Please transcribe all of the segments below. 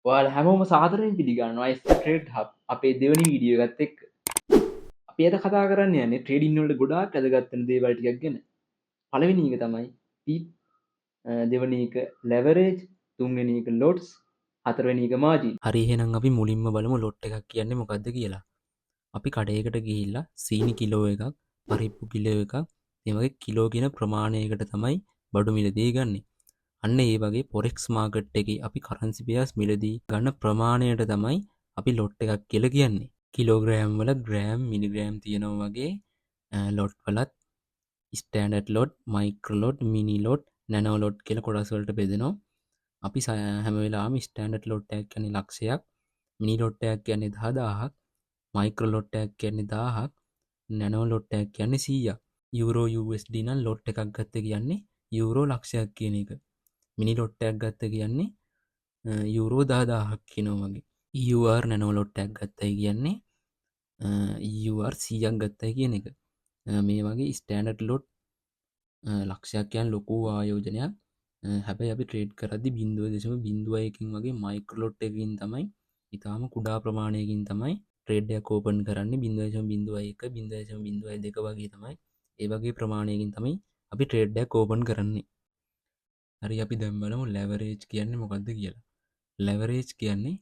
ඔයාලා හැමෝම සාදරයෙන් පිළිගන්නවා ට්‍රේඩ් හබ් අපේ දෙවනි වීඩියෝ එකත් එක්ක. අපි අද කතා කරන්න යන්නේ ට්‍රේඩින් වලට ගොඩාක් වැදගත් වෙන දේවල් ටිකක් ගැන. පළවෙනි එක තමයි ටීප්, දෙවෙනි එක ලෙවරේජ්, තුන්වෙනි එක ලොට්ස්, හතරවෙනි එක මාජින්. හරි එහෙනම් අපි මුලින්ම බලමු ලොට් එකක් කියන්නේ මොකක්ද කියලා. අපි කඩේකට ගිහිල්ලා සීනි කිලෝ එකක්, පරිප්පු කිලෝ එකක්, ඒ වගේ කිලෝ කියන ප්‍රමාණයකට තමයි බඩු මිලදී ගන්නෙ. අන්න ඒ වගේ පොරෙක්ස් මාකට් එකේ අපි කරන්සි පෙයාර්ස් මිලදී ගන්න ප්‍රමාණයට තමයි අපි ලොට් එකක් කියලා කියන්නේ. කිලෝග්‍රෑම් වල ග්‍රෑම්, මිලිග්‍රෑම් තියෙනවා වගේ ලොට් වලත් ස්ටෑන්ඩඩ් ලොට්, මයික්‍රෝ ලොට්, මිනි ලොට්, නැනෝ ලොට් කියලා කොටස් වලට බෙදෙනවා. අපි හැම වෙලාවෙම ස්ටෑන්ඩඩ් ලොට් එකක් කියන්නේ ලක්ෂයක්, මිනි ලොට් එකක් කියන්නේ 10000ක්, මයික්‍රෝ ලොට් එකක් කියන්නේ 1000ක්, නැනෝ ලොට් එකක් කියන්නේ 100ක්. යූරෝ USD නම් ලොට් එකක් ගත්ත කියන්නේ යූරෝ ලක්ෂයක් කියන එක. මිනි ලොට් එකක් ගත්ත කියන්නේ යූරෝ 10000ක් කියනවා වගේ. EUR නැනෝ ලොට් එකක් ගත්තයි කියන්නේ EUR 100ක් ගත්තයි කියන එක. මේ වගේ ස්ටෑන්ඩඩ් ලොට් ලක්ෂයක් කියන්නේ ලොකු ආයෝජනයක්. හැබැයි අපි ට්‍රේඩ් කරද්දි 0.01කින් වගේ මයික්‍රෝ ලොට් එකකින් තමයි ඊටාම කුඩා ප්‍රමාණයකින් තමයි ට්‍රේඩ් එකක් ඕපන් කරන්නේ. 0.01 0.02 වගේ තමයි. ඒ වගේ ප්‍රමාණයකින් තමයි අපි ට්‍රේඩ් එකක් ඕපන් කරන්නේ. හරි අපි දැන් බලමු ලෙවරේජ් කියන්නේ මොකක්ද කියලා. ලෙවරේජ් කියන්නේ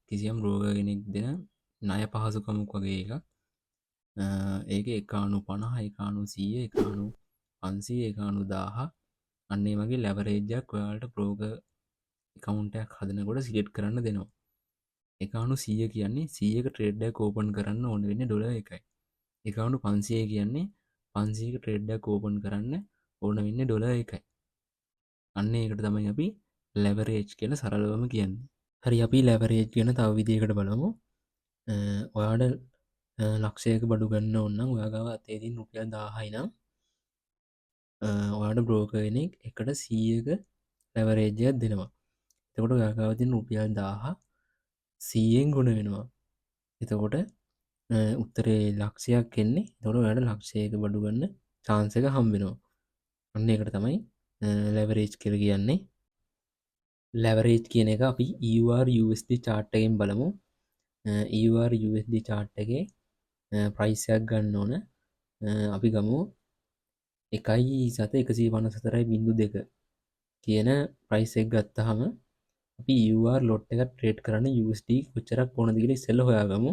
කිසියම් රෝග කෙනෙක් දෙන ණය පහසුකමක් වගේ එකක්. ඒක 1.50 1.100 1.500 1.1000 අන්නේ වගේ ලෙවරේජ්ජක් ඔයාලට බ්‍රෝකර් account එකක් හදනකොට සිලෙක්ට් කරන්න දෙනවා. 1.100 කියන්නේ 100ක ට්‍රේඩ් එකක් ඕපන් කරන්න ඕන වෙන්නේ ඩොලර් 1යි. 1.500 කියන්නේ 500ක ට්‍රේඩ් එකක් ඕපන් කරන්න ඕන වෙන්නේ ඩොලර් 1යි. අන්න ඒකට තමයි අපි ලෙවරේජ් කියලා සරලවම කියන්නේ. හරි අපි ලෙවරේජ් ගැන තව විදිහකට බලමු. ඔයාට ලක්ෂයක බඩු ගන්න ඕන නම් ඔයා ගාව අතේ තියෙන රුපියල් 1000යි නම් ඔයාට බ්‍රෝකර් කෙනෙක් එකට 100ක ලෙවරේජ් එකක් දෙනවා. එතකොට ඔයා ගාව තියෙන රුපියල් 1000 100ෙන් ගුණ වෙනවා. එතකොට උත්තරේ ලක්ෂයක් එන්නේ. එතකොට ඔයාට ලක්ෂයක බඩු ගන්න chance එක හම්බ වෙනවා. අන්න ඒකට තමයි ලෙවරේජ් කියලා කියන්නේ. ලෙවරේජ් කියන එක අපි EUR USD chart එකෙන් බලමු. EUR USD chart එකේ price එකක් ගන්න ඕන. අපි ගමු 1.154.02 කියන price එක ගත්තාම අපි EUR lot එක trade කරන්න USD කොච්චරක් ඕනද කියලා ඉස්සෙල්ලා හොයාගමු.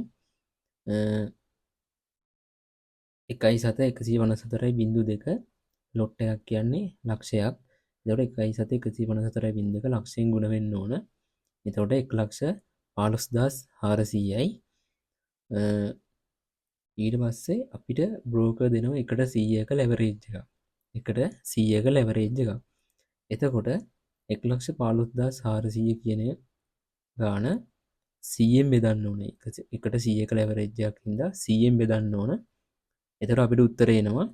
1.154.02 lot එකක් කියන්නේ ලක්ෂයක්. එතකොට 1.154.02 ලක්ෂයෙන් ගුණ වෙන්න ඕන. එතකොට 1,15,400යි. ඊට පස්සේ අපිට බ්‍රෝකර් දෙනවා එකට 100ක ලෙවරේජ් එකක්. එකට 100ක ලෙවරේජ් එකක්. එතකොට 1,15,400 කියන ගාන 100ෙන් බෙදන්න ඕනේ. එකට 100ක ලෙවරේජ් එකක් හින්දා 100ෙන් බෙදන්න ඕන. එතකොට අපිට උත්තරේ එනවා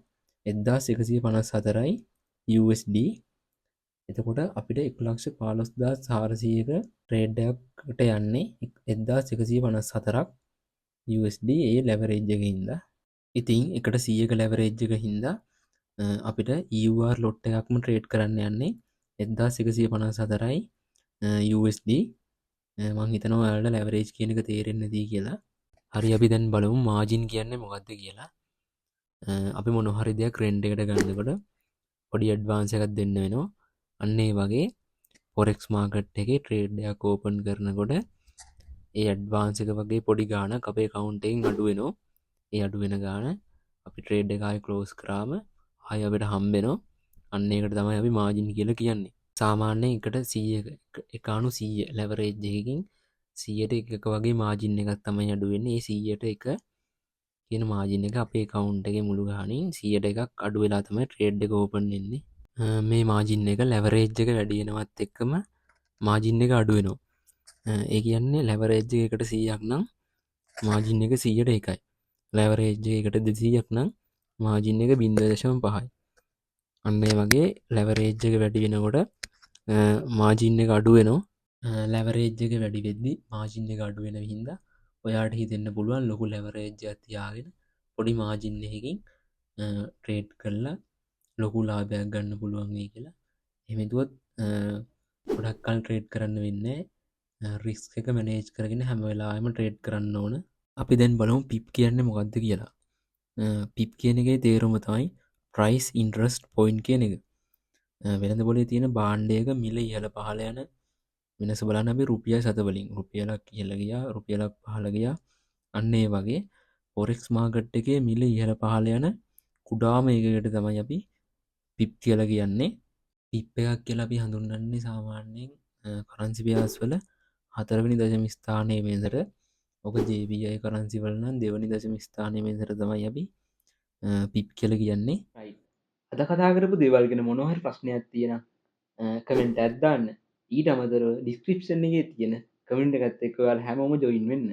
1154යි USD. එතකොට අපිට 1,15,400ක ට්‍රේඩ් එකකට යන්නේ 1154ක් USD ඒ ලෙවරේජ් එකකින් හින්දා. ඉතින් එකට 100ක ලෙවරේජ් එක හින්දා අපිට EUR ලොට් එකක්ම ට්‍රේඩ් කරන්න යන්නේ 1154යි USD. මං හිතනවා ඔයාලට ලෙවරේජ් කියන එක තේරෙන්නේ නැති කියලා. හරි අපි දැන් බලමු මාජින් කියන්නේ මොකක්ද කියලා. අපි මොන හරි දෙයක් රෙන්ට් එකට ගන්නකොට පොඩි ඇඩ්වාන්ස් එකක් දෙන්න වෙනවා. අන්න ඒ වගේ forex market එකේ ට්‍රේඩ් එකක් ඕපන් කරනකොට ඒ ඇඩ්වාන්ස් එක වගේ පොඩි ගාණක් අපේ account එකෙන් අඩු වෙනවා. ඒ අඩු වෙන ගාණ අපි ට්‍රේඩ් එක ආයෙ ක්ලෝස් කරාම ආයෙ අපිට හම්බ වෙනවා. අන්න ඒකට තමයි අපි මාජින් කියලා කියන්නේ. සාමාන්‍යයෙන් එකට 100 ලෙවරේජ් එකකින් 100ට එකක වගේ මාජින් එකක් තමයි අඩු වෙන්නේ. ඒ 100ට එක කියන මාජින් එක අපේ account එකේ මුළු ගාණින් 100ට එකක් අඩු වෙලා තමයි ට්‍රේඩ් එක ඕපන් වෙන්නේ. මේ මාජින් එක ලෙවරේජ් එක වැඩි වෙනවත් එක්කම මාජින් එක අඩු වෙනවා. ඒ කියන්නේ ලෙවරේජ් එකකට 100ක් නම් මාජින් එක 100ට එකයි. ලෙවරේජ් එකකට 200ක් නම් මාජින් එක 0.5යි. අන්න ඒ වගේ ලෙවරේජ් එක වැඩි වෙනකොට මාජින් එක අඩු වෙනවා. ලෙවරේජ් එක වැඩි වෙද්දි මාජින් එක අඩු වෙන හින්දා ඔයාට හිතෙන්න පුළුවන් ලොකු ලෙවරේජ් එකක් තියාගෙන පොඩි මාජින් එකකින් ට්‍රේඩ් කරලා ලොකු ලාභයක් ගන්න පුළුවන් වෙයි කියලා. එහෙම හිතුවොත් ගොඩක් කල් ට්‍රේඩ් කරන්න වෙන්නේ රිස්ක එක මැනේජ් කරගෙන හැම වෙලාම ට්‍රේඩ් කරන්න ඕන. අපි දැන් බලමු පිප් කියන්නේ මොකක්ද කියලා. පිප් කියන එකේ තේරුම තමයි ප්‍රයිස් ඉන්ට්‍රස්ට් පොයින්ට් කියන එක. වෙළඳ පොලේ තියෙන භාණ්ඩයක මිල ඉහළ පහළ යන වෙනස බලන්න අපි රුපියල් සතවලින් රුපියලක් ඉහළ ගියා රුපියලක් පහළ ගියා අන්න ඒ වගේ ෆොරෙක්ස් මාකට් එකේ මිල ඉහළ පහළ යන කුඩාම එකකට තමයි අපි පිප් කියලා කියන්නේ. පිප් එකක් කියලා අපි හඳුන්වන්නේ සාමාන්‍යයෙන් කරන්සි පෙයාර්ස් වල හතරවෙනි දශම ස්ථානයේ වෙනසට ඔක JPI කරන්සි වල නම් දෙවෙනි දශම ස්ථානයේ වෙනසට තමයි අපි පිප් කියලා කියන්නේ. right. අද කතා කරපු දේවල් ගැන මොනවා හරි ප්‍රශ්නයක් තියෙන කමෙන්ට් එකක් දාන්න. ඊට අමතරව ඩිස්ක්‍රිප්ෂන් එකේ තියෙන කමෙන්ට් එකත් එක්ක ඔයාලා හැමෝම ජොයින් වෙන්න.